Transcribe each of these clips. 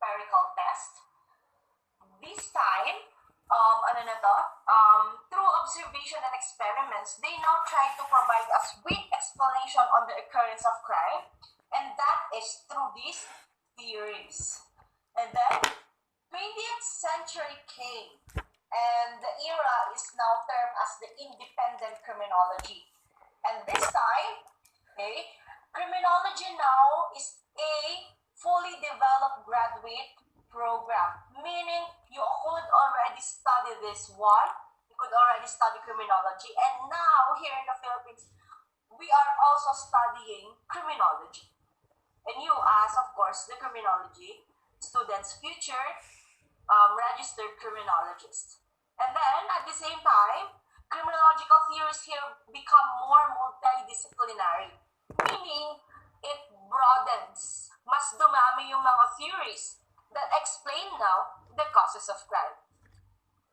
empirical test. This time, through observation and experiments, they now try to provide us with explanation on the occurrence of crime, and that is through these theories. And then, 20th century came, and the era is now termed as the independent criminology. And this time, criminology now is a fully developed graduate program, meaning you could already study this one, you could already study criminology, and now here in the Philippines, we are also studying criminology. And you, as of course, the criminology students, future registered criminologists. And then, at the same time, criminological theories here become more multidisciplinary, meaning it broadens. Mas dumami yung mga theories that explain now the causes of crime.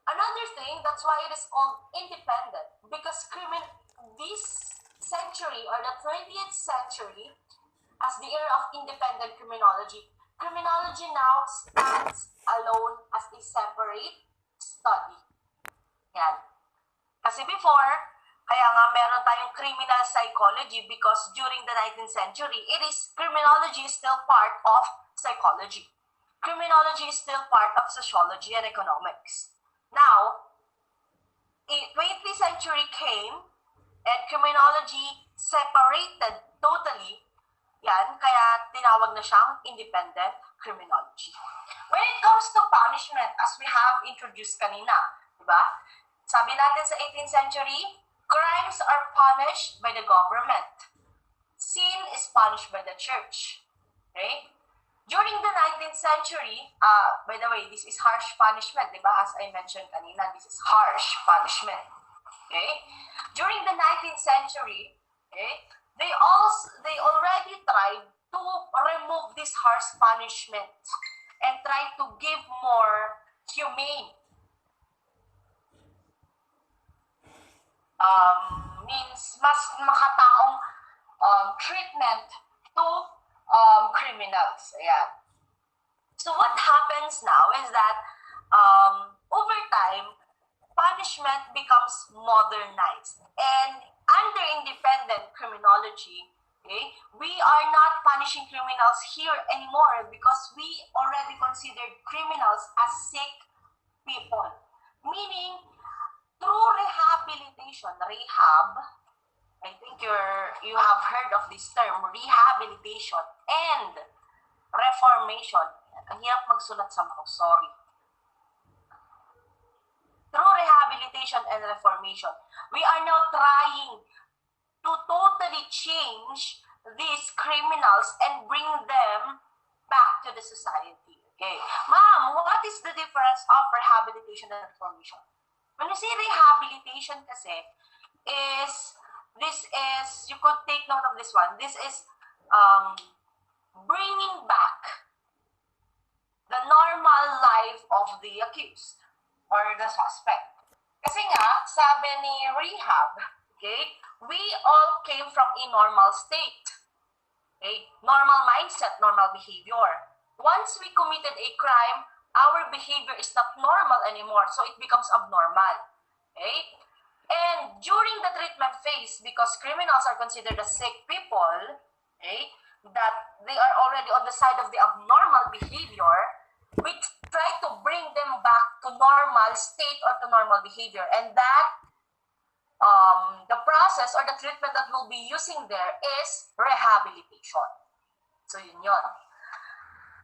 Another thing, that's why it is called independent, because this century, or the 20th century, as the era of independent criminology, criminology now stands alone as a separate study. Yan. Kasi before, kaya nga meron tayong criminal psychology because during the 19th century, criminology is still part of psychology. Criminology is still part of sociology and economics. Now, 20th century came and criminology separated totally. Yan, kaya tinawag na siyang independent criminology. When it comes to punishment, as we have introduced kanina, diba? Sabi natin sa 18th century, crimes are punished by the government. Sin is punished by the church. Okay? During the 19th century, by the way, this is harsh punishment, diba? As I mentioned kanina, this is harsh punishment. Okay? During the 19th century, okay, they already tried to remove this harsh punishment and try to give more humane means mas makataong treatment to criminals. Ayan. So what happens now is that over time, punishment becomes modernized, and under independent criminology, okay, we are not punishing criminals here anymore because we already considered criminals as sick people. Meaning, through rehabilitation, rehab, I think you have heard of this term, rehabilitation and reformation. Ang hirap magsulat sa mga, sorry. Through rehabilitation and reformation, we are now trying to totally change these criminals and bring them back to the society. Okay. Ma'am, what is the difference of rehabilitation and reformation? When you say rehabilitation kasi, you could take note of this one, this is bringing back the normal life of the accused or the suspect. Kasi nga, sabi ni rehab, okay, we all came from a normal state. Okay? Normal mindset, normal behavior. Once we committed a crime, our behavior is not normal anymore, so it becomes abnormal. Okay? And during the treatment phase, because criminals are considered as sick people, okay, that they are already on the side of the abnormal behavior, we try to bring them back to normal state or to normal behavior. And that, the process or the treatment that we'll be using there is rehabilitation. So yun.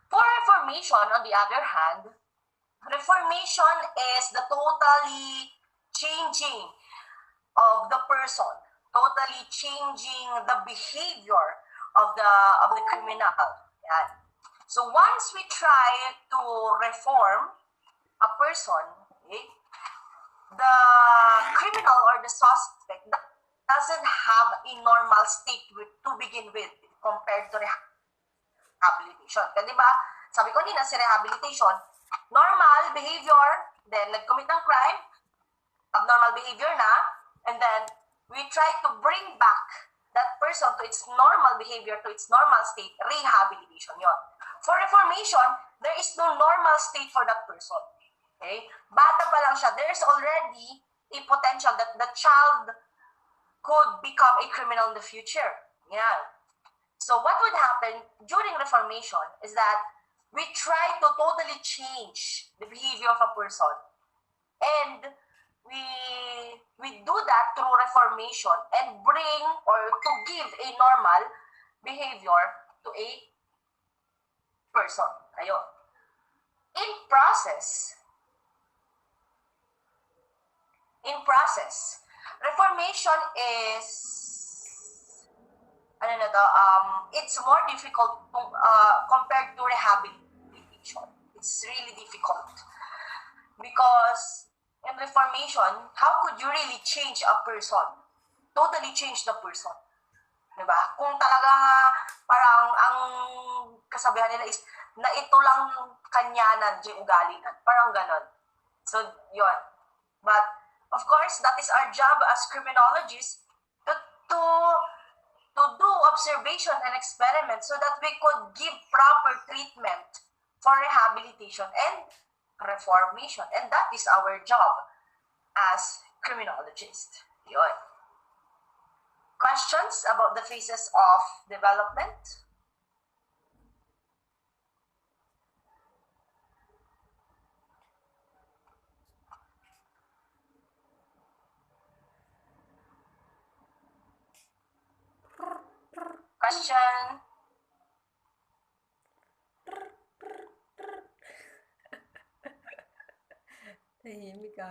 For reformation, on the other hand, reformation is the totally changing of the person, totally changing the behavior of the criminal. Yan. So once we try to reform a person, okay, the criminal or the suspect doesn't have a normal state to begin with compared to rehabilitation. Kasi diba, sabi ko nina, si rehabilitation, normal behavior, then nag-commit ng crime, abnormal behavior na, and then we try to bring back that person to its normal behavior, to its normal state, rehabilitation yon. For reformation, there is no normal state for that person. Okay? Bata pa lang siya, there's already a potential that the child could become a criminal in the future. Yeah. So what would happen during Reformation is that we try to totally change the behavior of a person. And we do that through Reformation and bring or to give a normal behavior to a person. Ayun. In process, Reformation is it's more difficult compared to rehabilitation. It's really difficult because in Reformation, how could you really change a person? Totally change the person. Diba? Kung talaga parang ang kasabihan nila is na ito lang kanyanan, di ugalingan. Parang ganon. So, yun. But, of course, that is our job as criminologists to do observation and experiment so that we could give proper treatment for rehabilitation and reformation. And that is our job as criminologists. Yun. Questions about the phases of development? Question? Tahimik ka.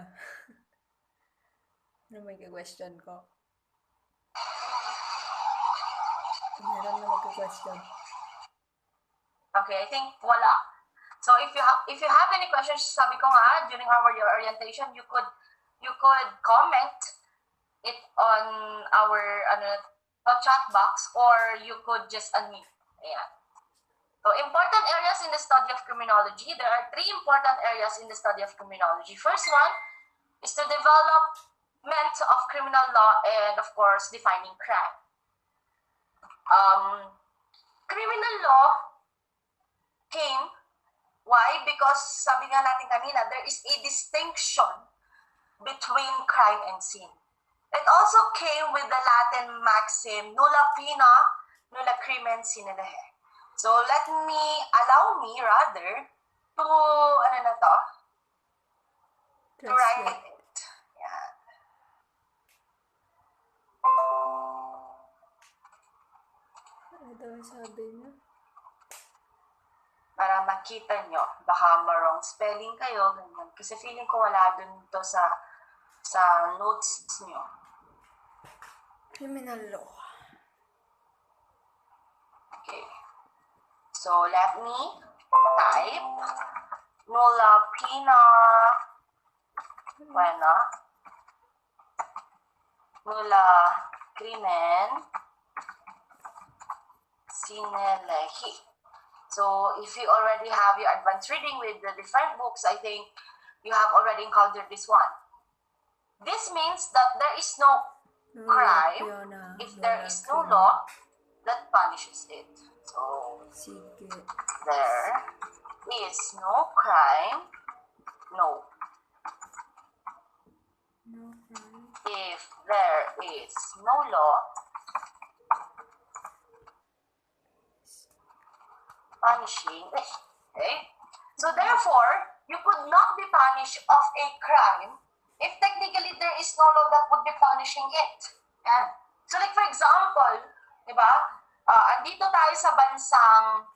Ano may ka-question ko? Meron na magka-question. Okay, I think wala. So if you have any questions, sabi ko nga during our orientation, you could comment it on our chat box, or you could just unmute. Ayan. So important areas in the study of criminology. There are 3 important areas in the study of criminology. First one is the development of criminal law and, of course, defining crime. Criminal law came, why? Because sabi nga natin kanina, there is a distinction between crime and sin. It also came with the Latin maxim, nulla pena, nulla crimen sine lege. So allow me rather to, to write it. Yeah. Ano daw sabi niya? Para makita nyo, baka marong spelling kayo, ganyan. Kasi feeling ko wala dun to sa notes nyo. Criminal law. Okay. So, let me type nulla pena nulla crimen sine lege. So, if you already have your advanced reading with the different books, I think you have already encountered this one. This means that there is no crime if there is no law that punishes it. So, there is no crime, if there is no law punishing it. Okay? So, therefore, you could not be punished of a crime if technically there is no law that would be punishing it. Yan. So like for example, di ba, andito tayo sa bansang,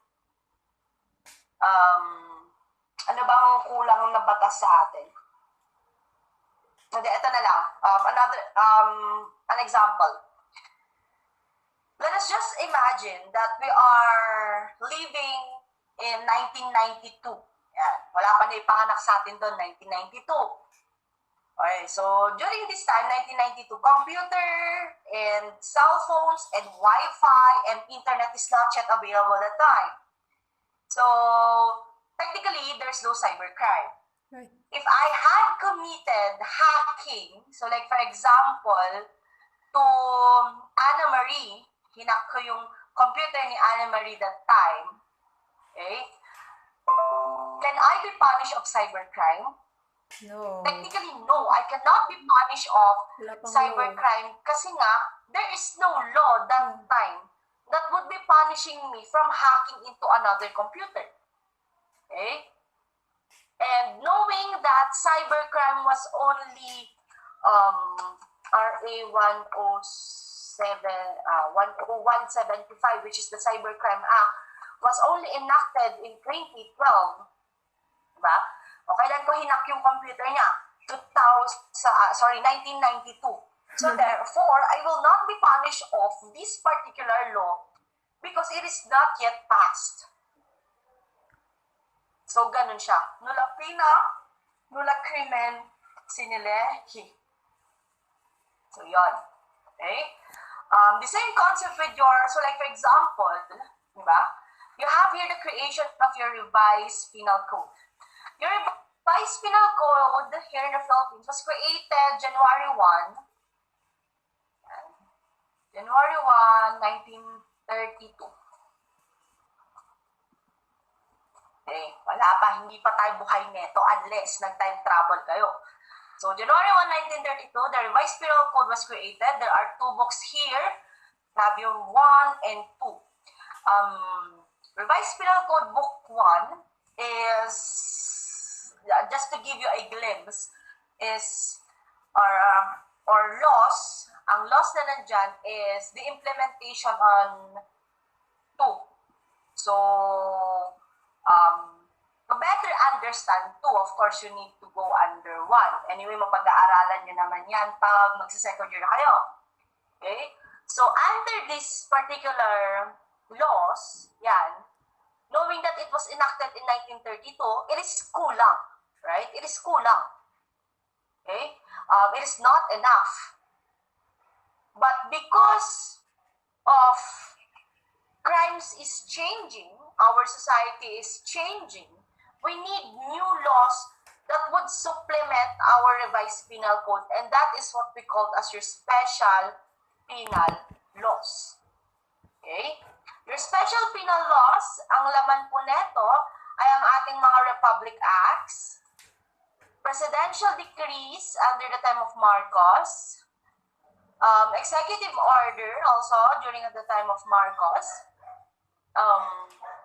ano bang kulang na batas sa atin? Hindi, ito na lang. An example. Let us just imagine that we are living in 1992. Yan. Wala pa na ipanganak sa atin doon, 1992. Okay, so during this time, 1992, computer and cell phones and Wi-Fi and internet is not yet available at the time. So, technically, there's no cybercrime. Right. If I had committed hacking, so like for example, to Anna Marie, hinak ko yung computer ni Anna Marie that time, okay? I be punished of cybercrime? No. Technically, no. I cannot be punished of Wala pang law. cybercrime kasi nga, there is no law that time that would be punishing me from hacking into another computer. Okay? And knowing that cybercrime was only RA 10175, which is the Cybercrime Act, was only enacted in 2012. Diba? O kailan ko hinak yung computer niya? 1992. So therefore, I will not be punished of this particular law because it is not yet passed. So, ganun siya. Nulla pena, nulla crimen sine lege. So, yon. Okay? The same concept with your, so like for example, diba? You have here the creation of your revised penal code. Your revised penal code here in the Philippines was created January 1, 1932. Okay, wala pa, hindi pa tayo buhay neto unless nag-time travel kayo. So, January 1, 1932, the revised penal code was created. There are two books here. Have your 1 and 2. Revised penal code book 1 is, just to give you a glimpse, is or laws. Ang laws na nandyan is the implementation on 2. So, to better understand 2, of course, you need to go under 1. Anyway, mapag-aaralan nyo naman yan pag magsa-second year na kayo. Okay? So, under this particular laws, yan, knowing that it was enacted in 1932, it is kulang. Right? It is kulang. Okay? It is not enough. But because of crimes is changing, our society is changing, we need new laws that would supplement our revised penal code, and that is what we call as your special penal laws. Okay? Your special penal laws, ang laman po neto ay ang ating mga Republic Acts, presidential decrees under the time of Marcos, executive order also during the time of Marcos,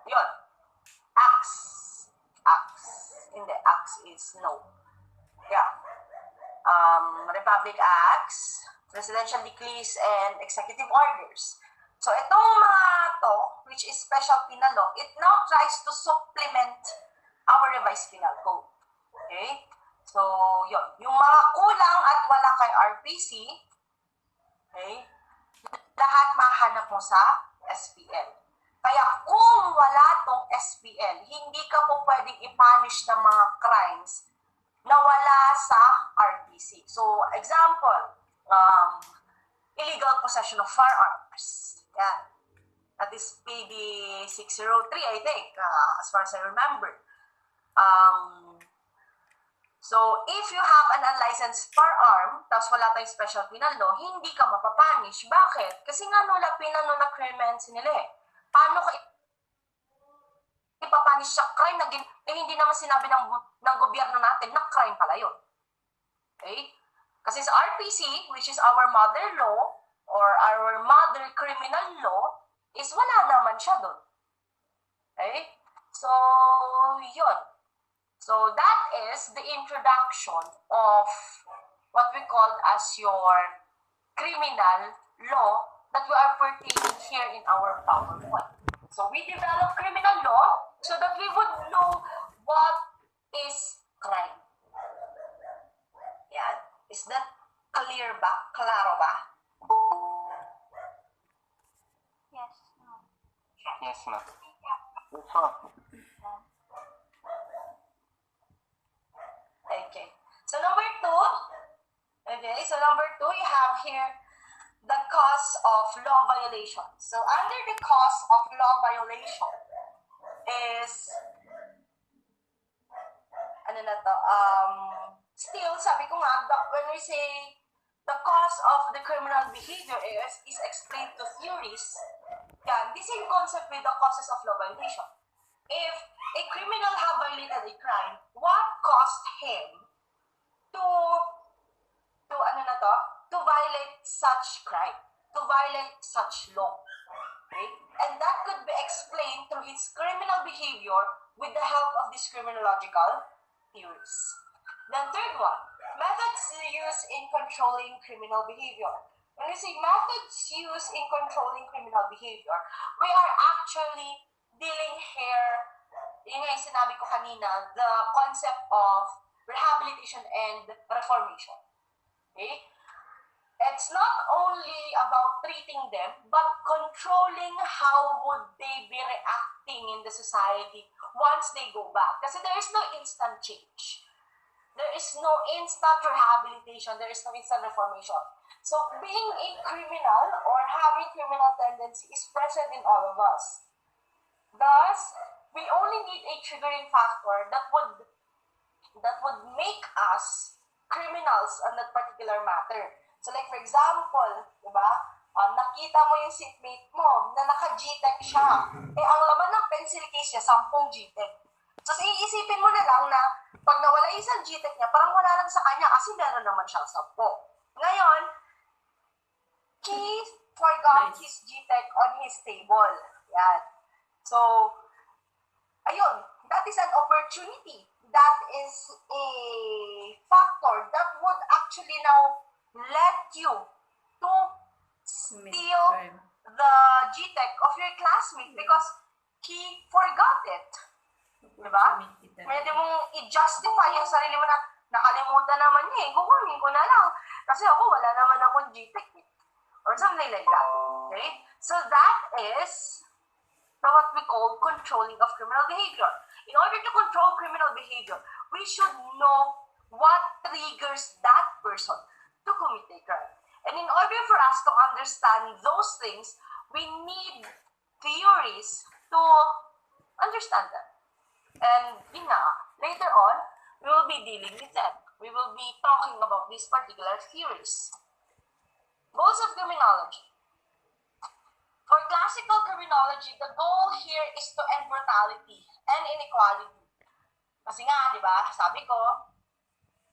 yun, acts, hindi, acts is no, yeah, Republic Acts, presidential decrees, and executive orders. So, itong mga to, which is special penal law, it now tries to supplement our revised penal code. Okay? So, yun. Yung mga kulang at wala kay RPC, okay, lahat mahanap mo sa SPL. Kaya kung wala tong SPL, hindi ka po pwedeng i-punish ng mga crimes na wala sa RPC. So, example, illegal possession of firearms. Yan. That is PD 603, I think, as far as I remember. So, if you have an unlicensed firearm, tapos wala tayong special penal law, hindi ka mapapunish. Bakit? Kasi nga nula penal nula crimen nila eh. Paano ka ipapunish sa crime na hindi naman sinabi ng gobyerno natin na crime pala yun. Okay? Kasi sa RPC, which is our mother law, or our mother criminal law, is wala naman siya doon. Okay? So, yun. So, that is the introduction of what we call as your criminal law that we are pertaining here in our PowerPoint. So, we develop criminal law so that we would know what is crime. Yan. Is that clear ba? Klaro ba? Yes. No. Yes, ma'am. Yes, ma'am. Okay. So, number 2. Okay. So, number 2, you have here the cause of law violation. So, under the cause of law violation is, ano na to, still, sabi ko nga, when we say the cause of the criminal behavior is explained to theories, yan, the same concept with the causes of law violation. If a criminal have violated committed a crime, what caused him to to violate such crime, to violate such law. Okay? And that could be explained through his criminal behavior with the help of these criminological theories. Then third one, methods used in controlling criminal behavior. When we say methods used in controlling criminal behavior, we are actually dealing here, yun nga yung sinabi ko kanina, the concept of rehabilitation and reformation. Okay? It's not only about treating them, but controlling how would they be reacting in the society once they go back. Kasi there is no instant change. There is no instant rehabilitation. There is no instant reformation. So being a criminal or having criminal tendency is present in all of us. Thus, we only need a triggering factor that would make us criminals on that particular matter. So like for example, diba, nakita mo yung seatmate mo na naka-G-Tech siya. Ang laman ng pencil case niya, 10 G-Tech. So iisipin mo na lang na pag nawala isang G-Tech niya, parang wala lang sa kanya kasi meron naman siyang 10. Ngayon, he forgot his G-Tech on his table. Yan. So, ayun, that is an opportunity. That is a factor that would actually now let you to steal the G-Tech of your classmate because he forgot it. Diba? Pwede mong i-justify yung sarili mo na nakalimutan naman niya eh. Kukunin ko na lang. Kasi ako, wala naman akong G-Tech eh. Or something like that. Okay? So that is what we call controlling of criminal behavior. In order to control criminal behavior, we should know what triggers that person to commit a crime. And in order for us to understand those things, we need theories to understand them. And later on, we will be dealing with them. We will be talking about these particular theories. Goals of criminology. For classical criminology, the goal here is to end brutality and inequality. Kasi nga, di ba, sabi ko,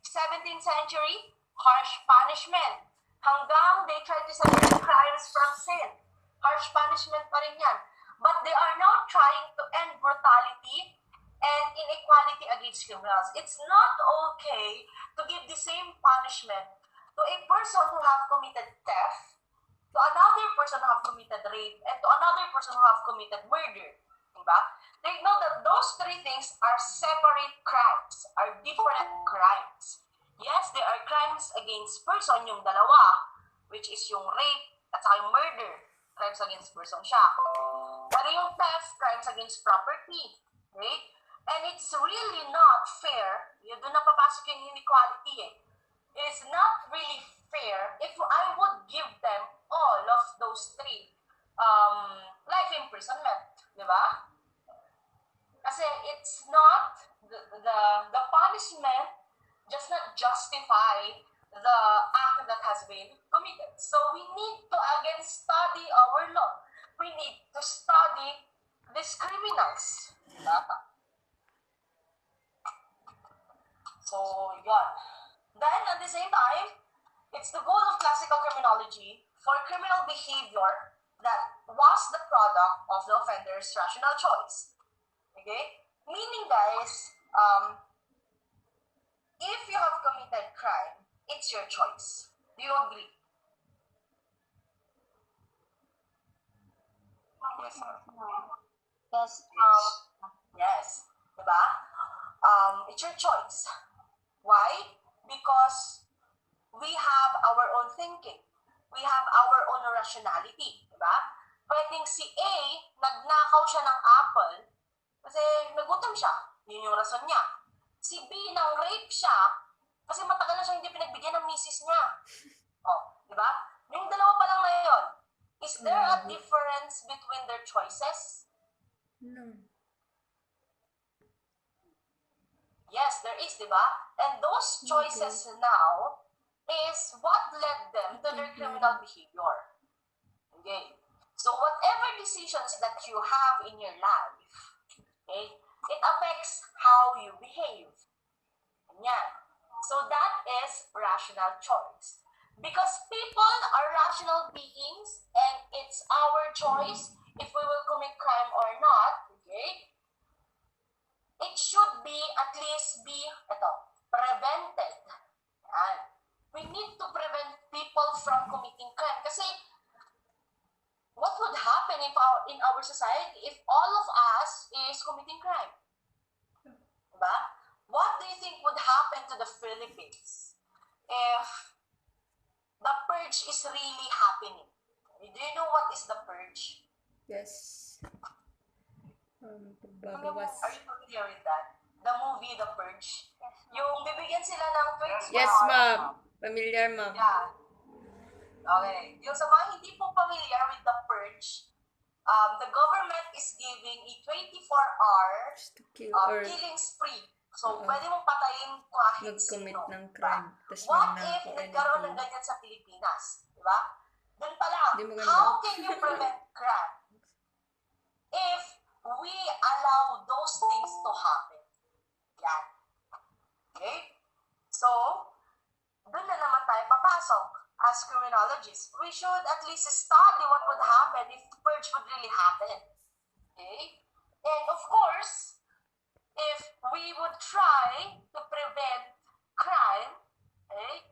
17th century, harsh punishment. Hanggang they try to separate crimes from sin. Harsh punishment pa rin yan. But they are now trying to end brutality and inequality against criminals. It's not okay to give the same punishment to a person who have committed theft, to another person who have committed rape, and to another person who have committed murder. Diba? They know that those three things are separate crimes, are different crimes. Yes, there are crimes against person, yung dalawa, which is yung rape at saka yung murder. Crimes against person siya. Pero yung theft, crimes against property. Okay? And it's really not fair, yun doon na papasok yung inequality eh. It's not really fair if I would give them all of those three life imprisonment, di ba? Kasi it's not the punishment does not justify the act that has been committed. So we need to again study our law. We need to study these criminals. Diba? So yon. Then at the same time, it's the goal of classical criminology for criminal behavior that was the product of the offender's rational choice. Okay? Meaning guys, if you have committed crime, it's your choice. Do you agree? Yes, ma'am. Yes. Yes. Diba? It's your choice. Why? Because we have our own thinking. We have our own rationality. Diba? Pwedeng si A, nagnakaw siya ng apple kasi nagutom siya. Yun yung rason niya. Si B, nang rape siya kasi matagal na siya hindi pinagbigyan ng misis niya. Oh, diba? Yung dalawa pa lang na yun. Is there a difference between their choices? No. Yes, there is, diba? And those choices now is what led them to their criminal behavior. Okay? So whatever decisions that you have in your life, okay, It affects how you behave. Yan. So that is rational choice. Because people are rational beings and it's our choice if we will commit crime or not, okay? It should be at least be prevented. Yan. We need to prevent people from committing crime kasi what would happen if in our society if all of us is committing crime? Diba? What do you think would happen to the Philippines if the purge is really happening? Do you know what is the purge? Yes. Are Pagbabawas. you familiar with that? The movie, The Purge? Yung bibigyan sila ng 24 Yes, hours. ma'am. Familiar, ma'am. Yeah. Okay. Yung sa mga hindi po familiar with The Purge, the government is giving a 24-hour Just to kill or killing spree. So, Oo. pwede mong patayin kahit mag-commit sino. ng crime. Tapos What if magnakaw nagkaroon ng anything. ganyan sa Pilipinas? Diba? Doon pa lang, Di maganda. how can you prevent crime if we allow those things to happen? Yan. Okay? So, doon na naman tayo papasok as criminologists. We should at least study what would happen if the purge would really happen. Okay? And of course, if we would try to prevent crime, okay,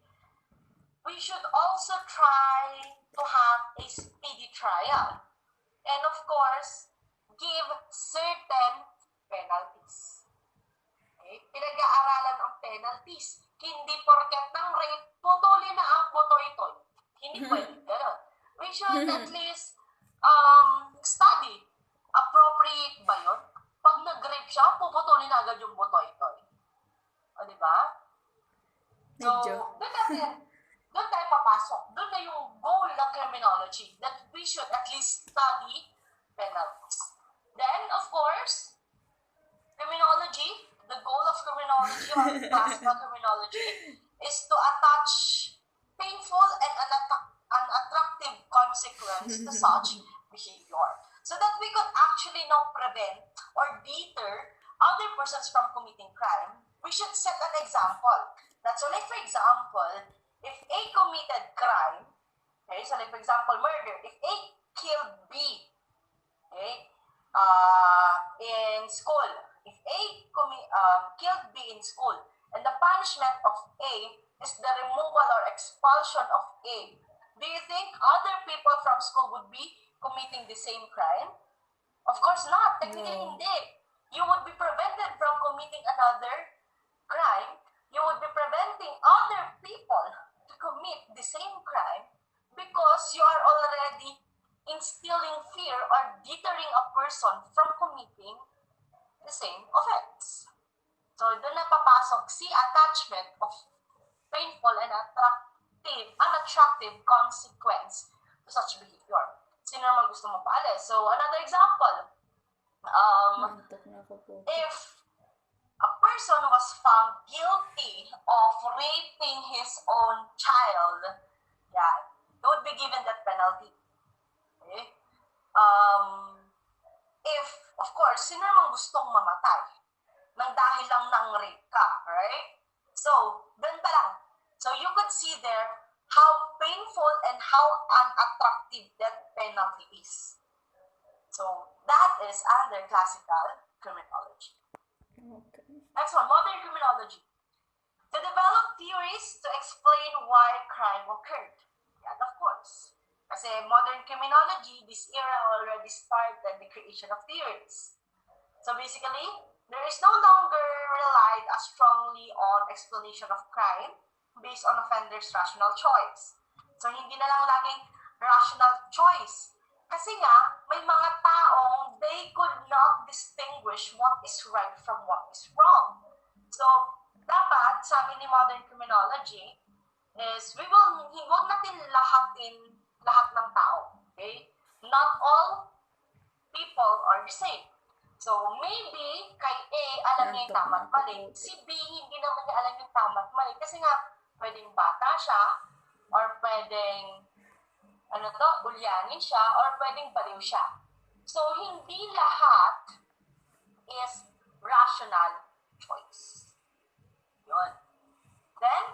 we should also try to have a speedy trial. And of course, give certain penalties. Okay? Pinag-aaralan ang penalties. Hindi porket ng rape, putulin na ang butoy-toy. Hindi pwede. Ganun. We should at least study. Appropriate ba yun? Pag nag-rape siya, puputulin na agad yung butoy-toy. O, diba? So, Medyo. doon tayo papasok. Doon na yung goal ng criminology that we should at least study penalties. Then, of course, criminology, the goal of criminology or classical criminology is to attach painful and unattractive consequence to such behavior so that we could actually now prevent or deter other persons from committing crime. We should set an example. That's so like for example, if A committed crime, okay, so like for example, murder, if A killed B, okay, in school, if A killed B in school, and the punishment of A is the removal or expulsion of A, do you think other people from school would be committing the same crime? Of course not. Technically, No. hindi. You would be prevented from committing another crime. You would be preventing other people to commit the same crime because you are already instilling fear or deterring a person from committing the same offense. So, doon na papasok si attachment of painful and unattractive consequence to such behavior. Sino naman gusto mo paalis? So, another example. Nantok na ako po. If a person was found guilty of raping his own child, yeah, they would be given that penalty. Okay? If, of course, sino naman gustong mamatay nang dahil lang ng rape ka, right? So, dun pa lang. So, you could see there how painful and how unattractive that penalty is. So, that is under classical criminology. Okay. Next one, modern criminology. To develop theories to explain why crime occurred. Yan, of course. Kasi modern criminology, this era already started the creation of theories. So basically, there is no longer relied as strongly on explanation of crime based on offender's rational choice. So hindi na lang laging rational choice. Kasi nga, may mga taong they could not distinguish what is right from what is wrong. So, dapat, sabi ni modern criminology, is huwag natin lahat ng tao. Okay? Not all people are the same. So, maybe, kay A, alam niya yung tama at mali. Si B, hindi naman niya alam yung tama at mali. Kasi nga, pwedeng bata siya, or pwedeng ulyanin siya, or pwedeng baliw siya. So, hindi lahat is rational choice. Yun. Then,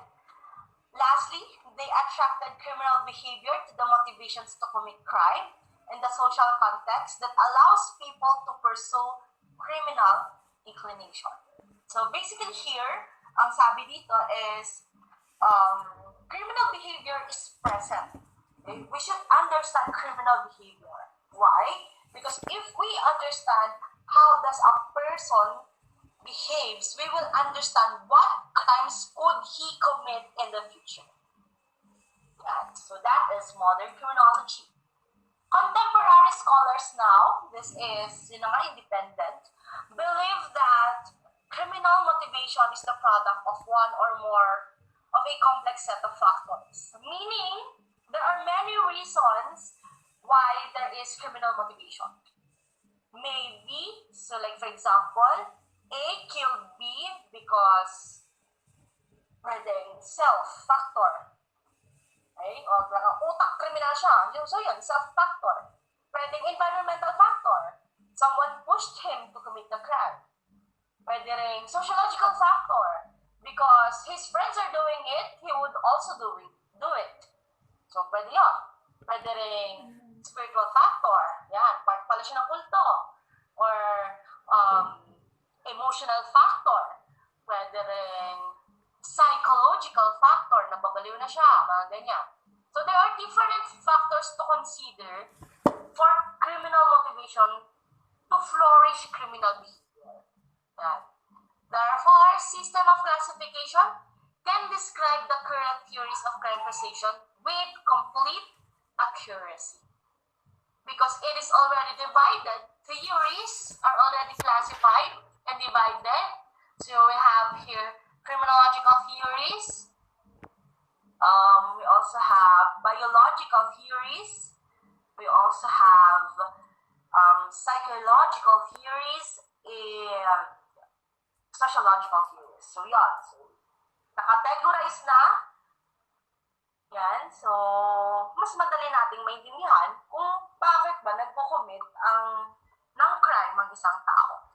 lastly, they attracted criminal behavior to the motivations to commit crime and the social context that allows people to pursue criminal inclination. So basically here, ang sabi dito is criminal behavior is present. Okay? We should understand criminal behavior. Why? Because if we understand how does a person behaves, we will understand what crimes could he commit in the future. Yeah, so that is modern criminology. Contemporary scholars now, this is independent, believe that criminal motivation is the product of one or more of a complex set of factors. Meaning, there are many reasons why there is criminal motivation. Maybe, so like for example, A killed B because pwedeng self-factor. Okay? O utak kriminal siya. So yun, self-factor. Pwedeng environmental factor. Someone pushed him to commit the crime. Pwede rin sociological factor. Because his friends are doing it, he would also do it. So pwede yun. Pwede rin spiritual factor. Yan, part pala siya ng kulto. Or emotional factor. Pwede rin psychological factor, nababaliw na siya, mga ganyan. So there are different factors to consider for criminal motivation to flourish criminal behavior. Yan. Therefore, system of classification can describe the current theories of crime precision with complete accuracy. Because it is already divided, theories are already classified and divided. So we have here criminological theories. We also have biological theories. We also have psychological theories and sociological theories. So yan. So, nakategorize na. Yan. So, mas madali nating maintindihan kung bakit ba nagko-commit ng crime ang isang tao.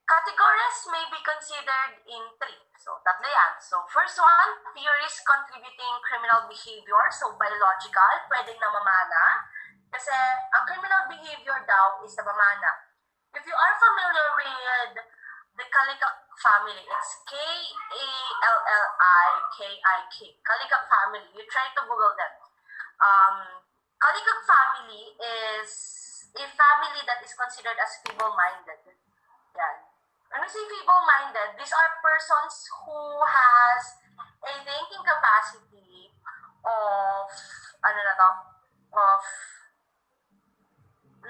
Categories may be considered in three. So, tatlo yan. So, first one, theories contributing criminal behavior. So, biological, pwedeng namamana. Kasi, ang criminal behavior daw is namamana. If you are familiar with the Kalikak family, it's Kallikak. Kalikak family. You try to Google them. Kalikak family is a family that is considered as feeble-minded. Yan. When we say feeble-minded, these are persons who has a thinking capacity of, of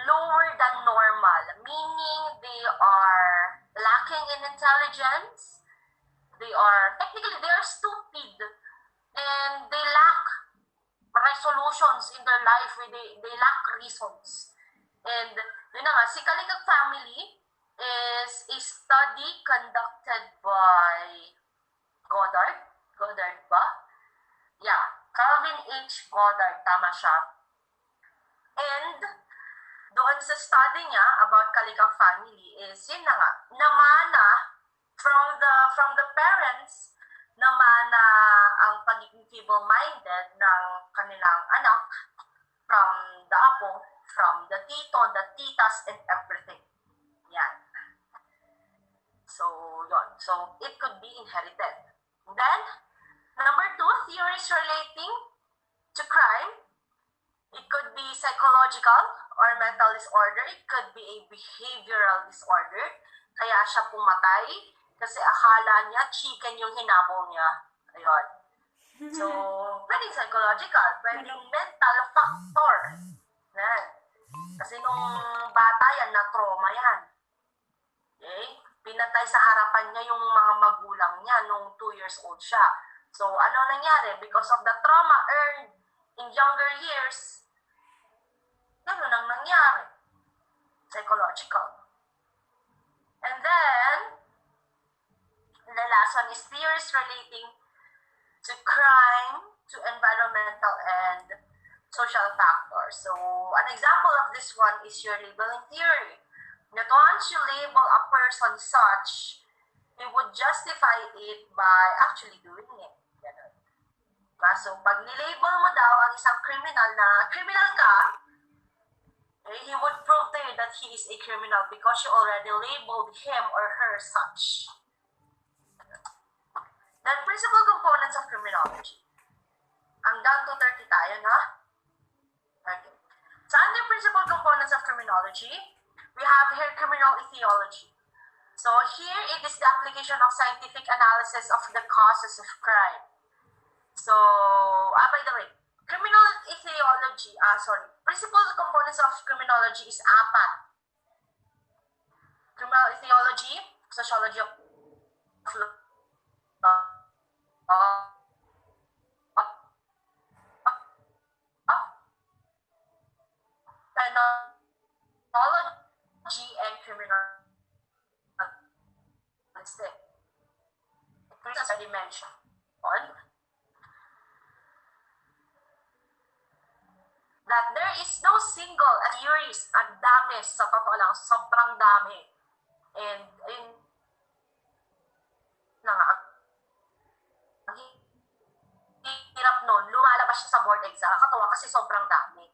lower than normal, meaning they are lacking in intelligence, they are stupid, and they lack resolutions in their life, they lack reasons. And yun na nga, si Kalikag family is a study conducted by Goddard ba? Yeah, Calvin H. Goddard, tama siya. And doon sa study niya about Kalikak family is yun na nga, namana from the parents, namana ang pagiging feeble-minded ng kanilang anak, from the apo, from the tito, the titas, and everything. Yan. So, yun. So, it could be inherited. Then, number two, theories relating to crime. It could be psychological or mental disorder. It could be a behavioral disorder. Kaya siya pumatay kasi akala niya chicken yung hinabol niya. Ayun. So, pwedeng psychological, pwedeng mental factor. Yan. Kasi nung bata yan, na-trauma yan. Okay? Pinatay sa harapan niya yung mga magulang niya nung 2 years old siya. So, ano nangyari? Because of the trauma earned in younger years, ganun ang nangyari. Psychological. And then, the last one is theories relating to crime, to environmental and social factors. So, an example of this one is your labeling theory. that once you label a person such, he would justify it by actually doing it. Ganun. Diba? So, pag nilabel mo daw ang isang criminal na criminal ka, he would prove to you that he is a criminal because you already labeled him or her such. Then, principal components of criminology. Hanggang 2:30 tayo, no? Okay. So, under principal components of criminology, we have here criminal etiology. So, here it is the application of scientific analysis of the causes of crime. So, by the way, criminal etiology, principal components of criminology is apat. Criminal etiology, sociology of penology and criminalistic. Reasons I already mentioned. That there is no single theories. Ang dami, sa totoo lang, sobrang dami. And ang hirap nun, lumalabas siya sa board exam. Nakakatawa kasi sobrang dami.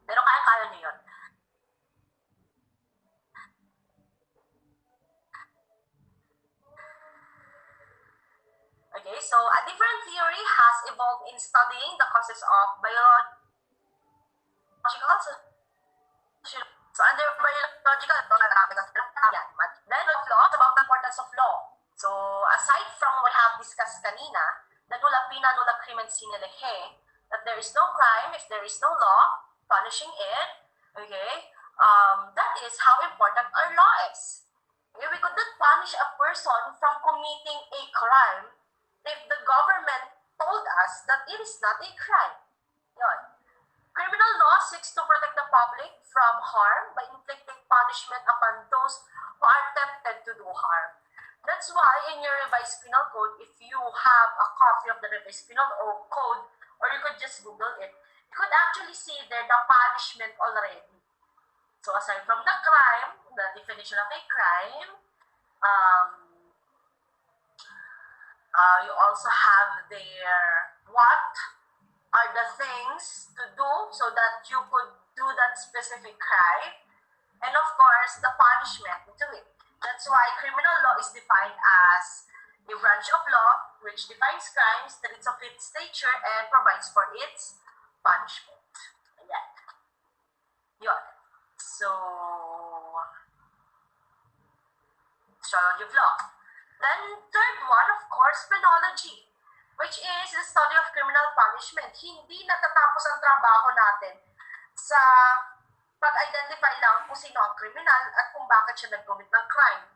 Pero kaya-kaya niyo yun. Okay, so a different theory has evolved in studying the causes of biological. So under biological, ito na namin ang then of law, it's about the importance of law. So aside from what we have discussed kanina, the nulla pena, nulla crimen sine lege, that there is no crime if there is no law punishing it. Okay, that is how important our law is. Okay, we could not punish a person from committing a crime if the government told us that it is not a crime. Yun. Criminal law seeks to protect the public from harm by inflicting punishment upon those who are tempted to do harm. That's why in your revised penal code, if you have a copy of the revised penal code, or you could just Google it, you could actually see there the punishment already. So aside from the crime, the definition of a crime, you also have there what are the things to do so that you could do that specific crime, and of course the punishment to it. That's why criminal law is defined as a branch of law which defines crimes, treats of its nature, and provides for its punishment. Ayan. Yun. So, sociology of law. Then, third one, of course, penology, which is the study of criminal punishment. Hindi natatapos ang trabaho natin sa pag-identify lang kung sino ang criminal at kung bakit siya nag-commit ng crime.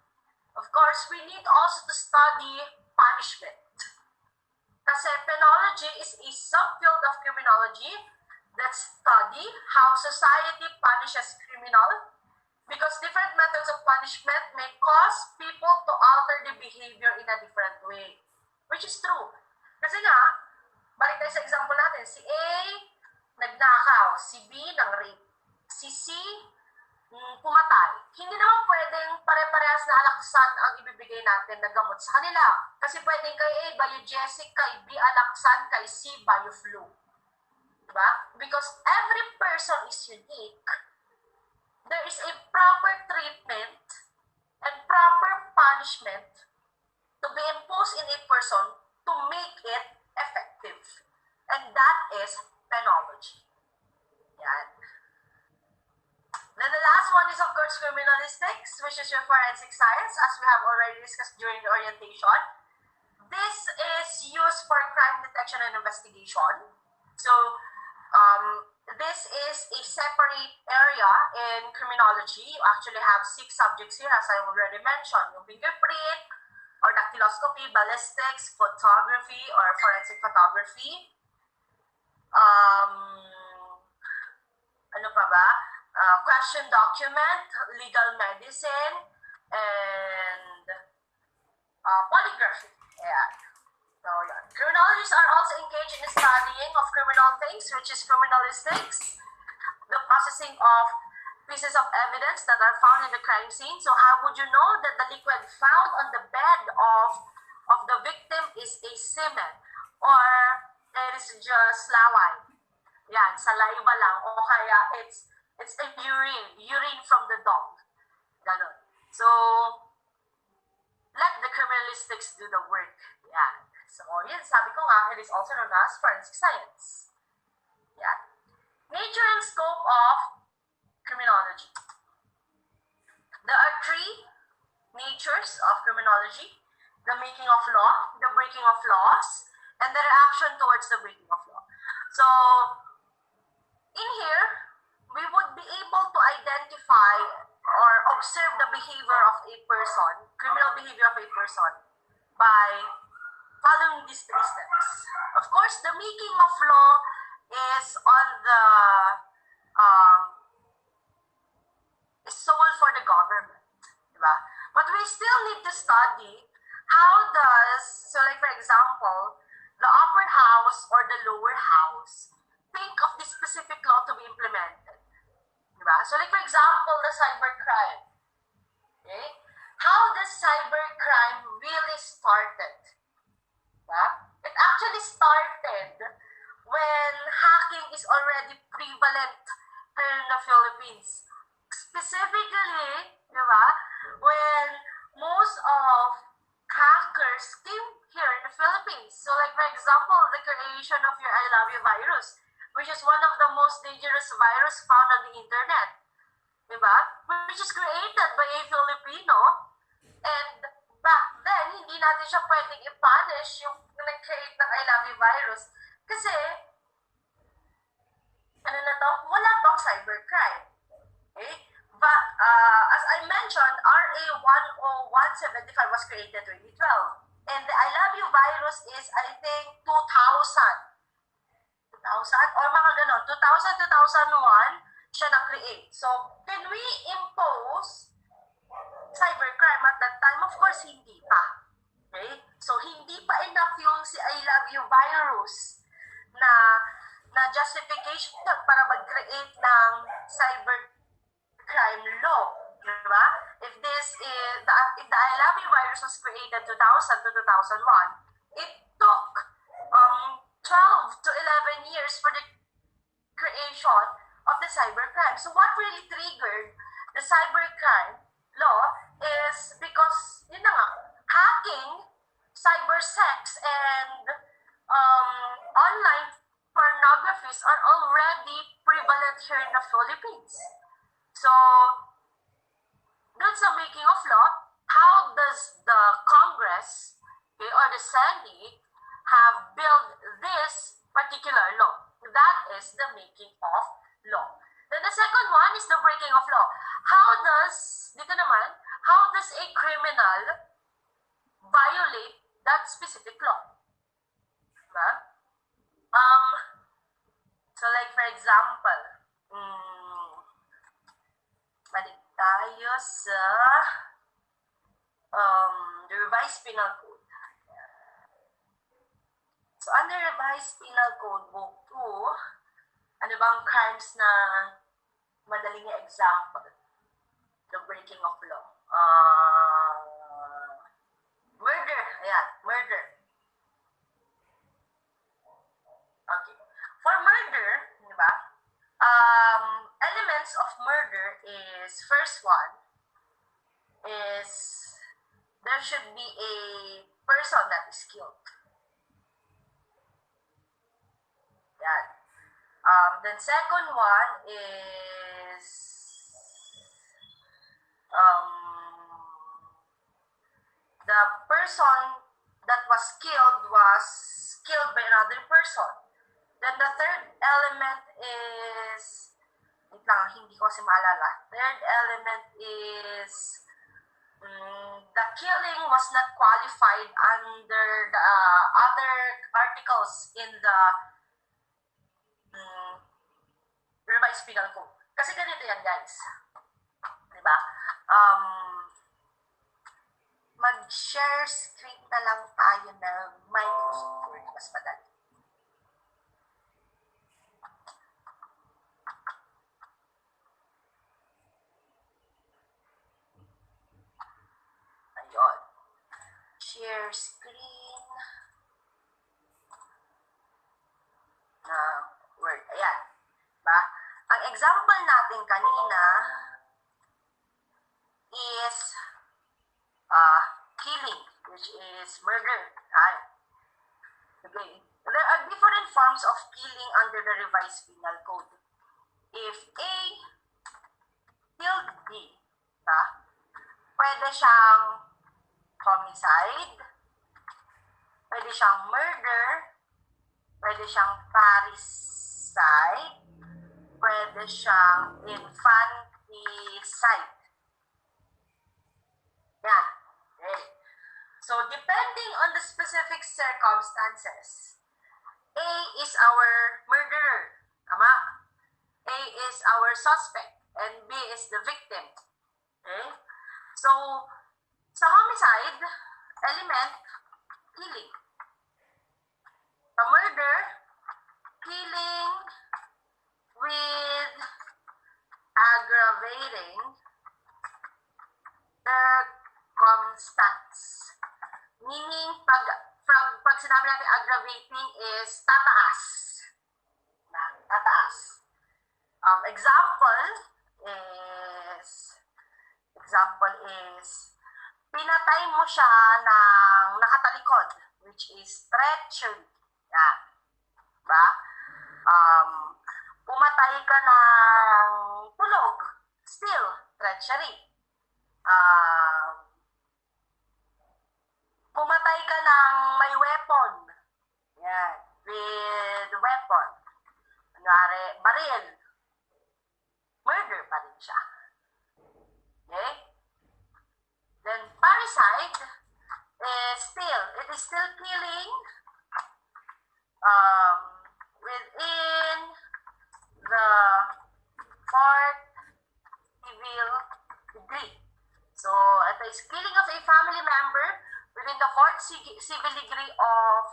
Of course, we need also to study punishment. Kasi penology is a subfield of criminology that study how society punishes criminal, because different methods of punishment may cause people to alter the behavior in a different way. Which is true. Kasi nga, balik tayo sa example natin, si A, nagnakaw, si B, nang-rape, si C, pumatay. Hindi naman pwedeng pare-parehas na alaksan ang ibibigay natin na gamot sa kanila. Kasi pwedeng kay A, biogesic, kay B, alaksan, kay C, bioflu. Diba? Because every person is unique. There is a proper treatment and proper punishment to be imposed in a person to make it effective. And that is penology. Yan. Then the last one is, of course, criminalistics, which is your forensic science, as we have already discussed during the orientation. This is used for crime detection and investigation. So, this is a separate area in criminology. You actually have 6 subjects here, as I already mentioned. Yung fingerprint, or dactyloscopy, ballistics, photography, or forensic photography. Ano pa ba? Question document, legal medicine, and polygraphy. Ayan. So, yeah. Criminologists are also engaged in the studying of criminal things, which is criminalistics, the processing of pieces of evidence that are found in the crime scene. So how would you know that the liquid found on the bed of the victim is a semen or it is just laway? Yan, saliva lang o kaya it's a urine from the dog. Ganon. So, let the criminalistics do the work. Yan. So, yun, sabi ko nga, it is also known as forensic science. Yan. Nature and scope of criminology. There are three natures of criminology: the making of law, the breaking of laws, and the reaction towards the breaking of law. So, in here, we would be able to identify or observe the behavior of a person, criminal behavior of a person, by following these three steps. Of course, the making of law is on the is sole for the government, diba? But we still need to study how does, so like for example, the upper house or the lower house think of this specific law to be implemented, diba? So like for example, the cybercrime, okay? How does cybercrime really started? Diba? It actually started when hacking is already prevalent here in the Philippines. Specifically, diba, when most of hackers came here in the Philippines. So like for example, the creation of your I Love You virus, which is one of the most dangerous virus found on the internet. Diba? Which is created by a Filipino. And back then, hindi natin siya pwedeng i-punish yung nag-create ng I Love You virus. Kasi, ano na to? Wala pang cybercrime. Okay? But, as I mentioned, RA 10175 was created 2012. And the I Love You virus is, I think, 2000. 2000? Or mga ganon. 2000-2001, siya na-create. So, can we impose cybercrime at that time? Of course, hindi pa. Okay? So, hindi pa enough yung si I Love You virus na justification para mag-create ng cybercrime law. Diba? If the I Love You virus was created 2000 to 2001, it took 12 to 11 years for the creation of the cybercrime. So what really triggered the cybercrime law is because, yun na nga, hacking, cybersex, and online pornographies are already prevalent here in the Philippines. So, dun sa making of law, how does the Congress, okay, or the Senate have built this particular law? That is the making of law. Then the second one is the breaking of law. How does a criminal violate that specific law? Diba? So like for example, balik tayo sa the revised penal code. So under revised penal code book 2, ano bang crimes na madaling example? The breaking of law. Murder. Ayan, murder. Okay. For murder, di ba? Elements of murder is, first one is there should be a person that is killed. Yan. Then second one is the person that was killed by another person. Then the third element is, wait lang, hindi ko kasi maalala. Third element is the killing was not qualified under the other articles in the revised penal code. Kasi ganito yan, guys. Diba? mag-share screen na lang tayo ng Microsoft Word. Mas madali. Ayun. Share screen ng Word. Ayan. Diba? Ang example natin kanina is killing, which is murder. Right? Okay. There are different forms of killing under the revised penal code. If A killed B, pwede siyang homicide, pwede siyang murder, pwede siyang parricide, pwede siyang infanticide. Yan. Okay. So, depending on the specific circumstances, A is our murderer. Tama? A is our suspect. And B is the victim. Okay? So, sa homicide, element, killing. Sa murder, killing with aggravating circumstance. Meaning, pag sinabi natin aggravating is tataas. Tataas. Example is, pinatay mo siya ng nakatalikod, which is treachery. Yan. Diba? Pumatay ka ng tulog, still treachery. Pumatay ka ng may weapon. Yan. With weapon. Kunyari, baril. Murder pa rin siya. Okay? Then, parricide is it is still killing within the fourth civil degree. So, ito is killing of a family member within the fourth civil degree of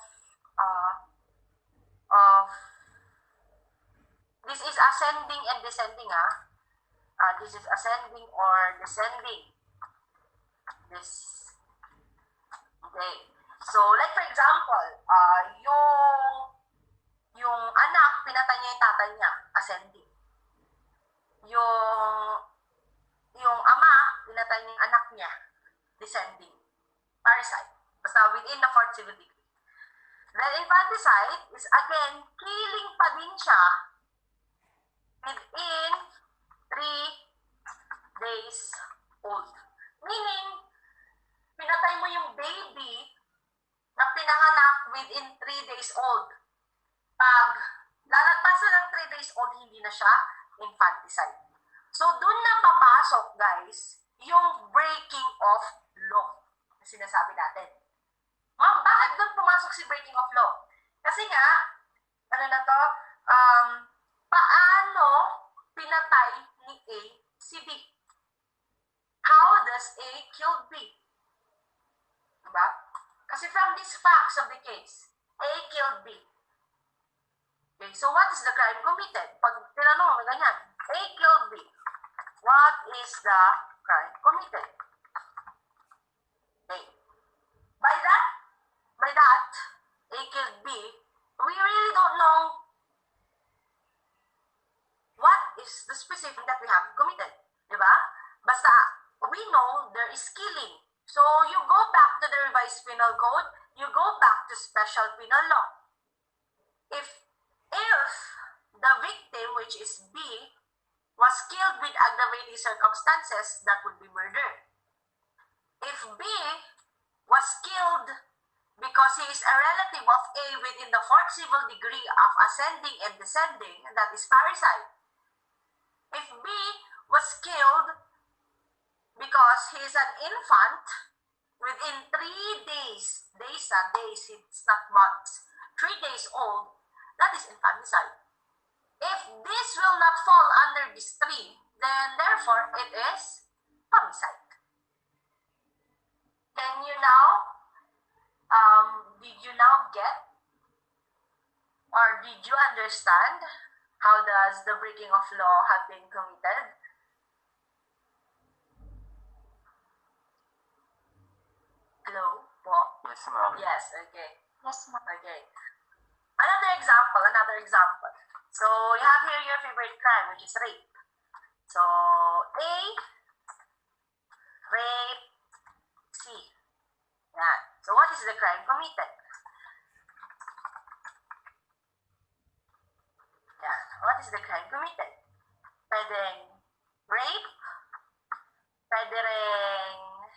this is ascending and descending, this is ascending or descending. Okay. So, like for example, yung anak, pinatay niya yung tatay niya, ascending. Yung ama, pinatay niya yung anak niya, descending. Parricide. Basta within the fourth civil degree. Then infanticide is again, killing pa din siya within 3 days old. Meaning, pinatay mo yung baby na pinanganak within 3 days old. Pag lalagpasan ng 3 days old, hindi na siya infanticide. So, dun na papasok, guys, yung breaking of law na sinasabi natin. Ma'am, bakit dun pumasok si breaking of law? Kasi nga, paano pinatay ni A si B? How does A kill B? Diba? Kasi from these facts of the case, A killed B. Okay, so what is the crime committed? Pag tinanong mo ganyan, A killed B. What is the crime committed? Okay. By that, A killed B, we really don't know what is the specific that we have committed. Diba? Basta, we know there is killing. So, you go back to the revised penal code, you go back to special penal law. If the victim, which is B, was killed with aggravating circumstances, that would be murder. If B was killed because he is a relative of A within the fourth civil degree of ascending and descending, that is parricide. If B was killed because he is an infant within 3 days, days, it's not months, 3 days old, that is infanticide. If this will not fall under this 3, then therefore it is homicide. Can you now, did you now get, or did you understand how does the breaking of law have been committed? Hello? Po? Yes, ma'am. Yes, okay. Yes, ma'am. Okay. Another example. So, you have here your favorite crime, which is rape. So, A, rape, C. Yan. So, what is the crime committed? Yan. What is the crime committed? Pwedeng rape, pwede ring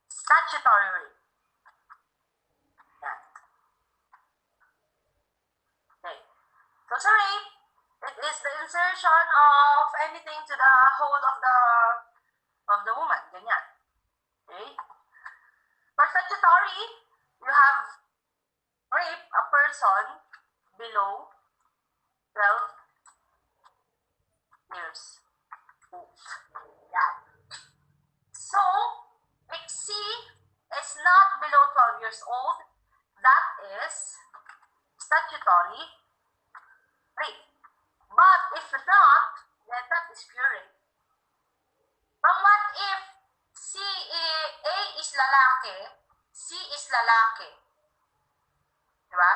statutory rape. Yan. Okay. So, sa rape, it is the insertion of anything to the hole of the woman. Ganyan. Okay? For statutory, you have rape a person below 12 years old. Yeah. So, if C is not below 12 years old, that is statutory rape. But if not, then that is pure rape. But what if A is lalaki, C is lalaki? Diba?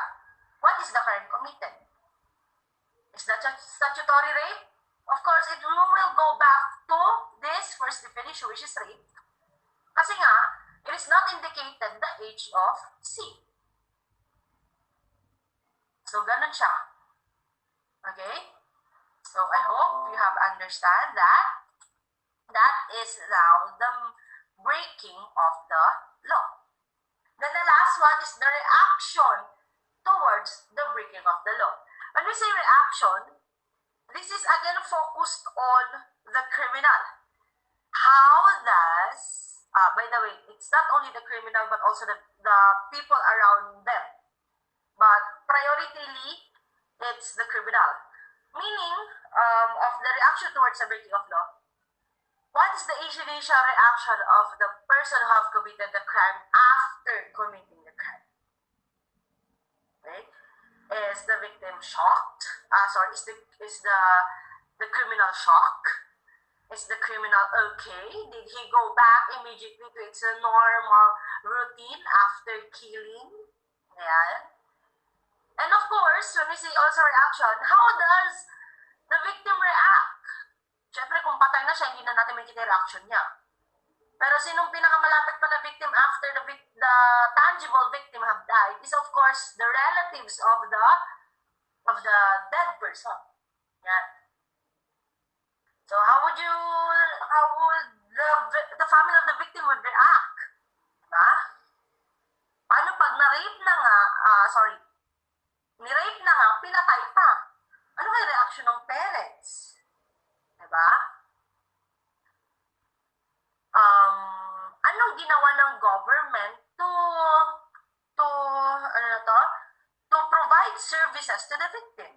What is the crime committed? Is that statutory rape? Of course, it will go back to this first definition, which is rape. Kasi nga, it is not indicated the age of C. So, ganun siya. Okay? So, I hope you have understand that. That is now the breaking of the law. Then the last one is the reaction towards the breaking of the law. When we say reaction, this is again focused on the criminal. How does, by the way, it's not only the criminal but also the people around them. But priority, it's the criminal. Meaning, of the reaction towards the breaking of law, what is the initial reaction of the person who have committed the crime after committing the crime? Okay? Is the victim shocked? Is the criminal shocked? Is the criminal okay? Did he go back immediately to its normal routine after killing? Ayan. And of course, when we say also reaction, how does the victim react? Siyempre, kung patay na siya, hindi na natin makikita yung reaction niya. Pero sinong pinakamalapit pa na victim after the tangible victim have died is of course the relatives of the dead person. Yan. So how would the family of the victim would react? Diba? Paano pag na-rape na nga, ni-rape na nga, pinatay pa? Ano kaya reaction ng parents? Diba? Anong ginawa ng government to provide services to the victim?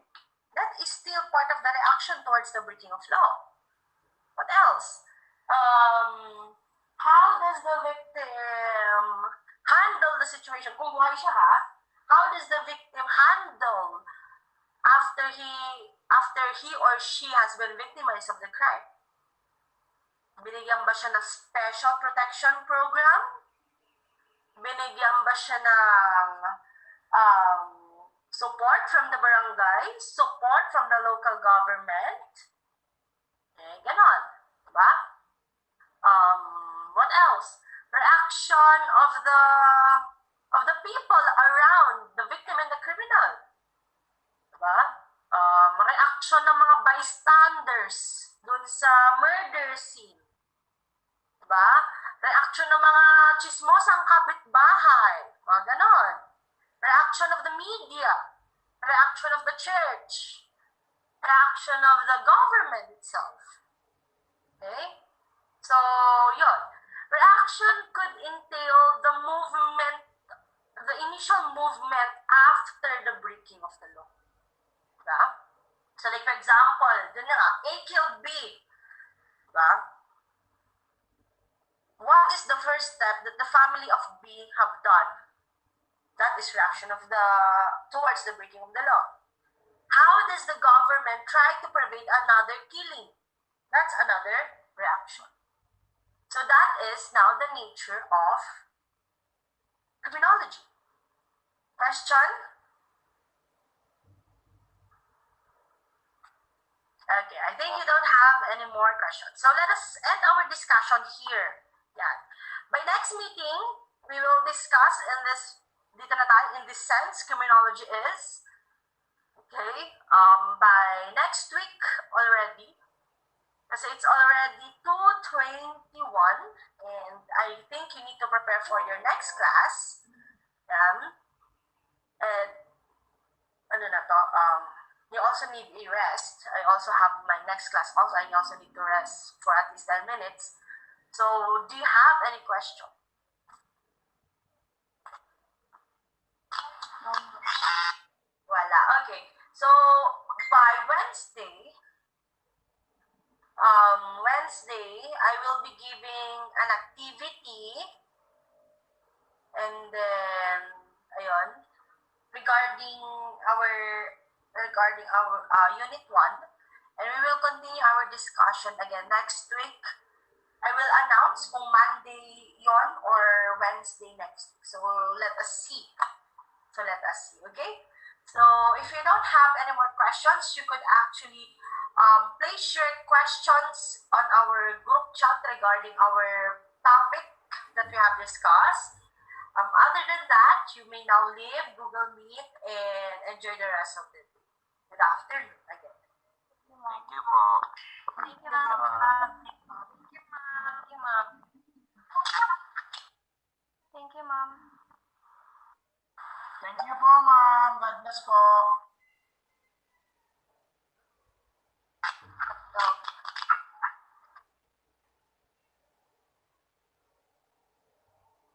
That is still part of the reaction towards the breaking of law. What else? How does the victim handle the situation? Kung buhay siya ha, how does the victim handle after he or she has been victimized of the crime? Binigyan ba siya ng special protection program? Binigyan ba siya ng support from the barangay? Support from the local government? Okay, ganon. Diba? What else? Reaction of the people around the victim and the criminal. Diba? Reaction ng mga bystanders dun sa murder scene. Diba? Reaction ng mga chismosang kapitbahay. Mga ganon. Reaction of the media. Reaction of the church. Reaction of the government itself. Okay? So, yun. Reaction could entail the movement, the initial movement after the breaking of the law. Diba? So, like for example, dun na nga, A killed B. Diba? what is the first step that the family of B have done? That is reaction of the towards the breaking of the law. How does the government try to prevent another killing? That's another reaction. So that is now the nature of criminology. Question? Okay, I think you don't have any more questions. So let us end our discussion here. Yeah. By next meeting, we will discuss in this in this sense, criminology is okay. By next week already, kasi it's already 2:21, and I think you need to prepare for your next class. And ano na to, you also need a rest. I also have my next class also. I also need to rest for at least 10 minutes. So, do you have any question? Wala. Okay. So, by Wednesday, I will be giving an activity, and then, ayun, regarding our unit 1, and we will continue our discussion again next week. I will announce kung Monday yon or Wednesday next week. So let us see. Okay? So if you don't have any more questions, you could actually place your questions on our group chat regarding our topic that we have discussed. Other than that, you may now leave Google Meet and enjoy the rest of the day. Good afternoon again. Thank you po. Thank you, ma'am. Thank you, ma'am. Thank you, ma'am. Thank you po, ma'am. God bless po.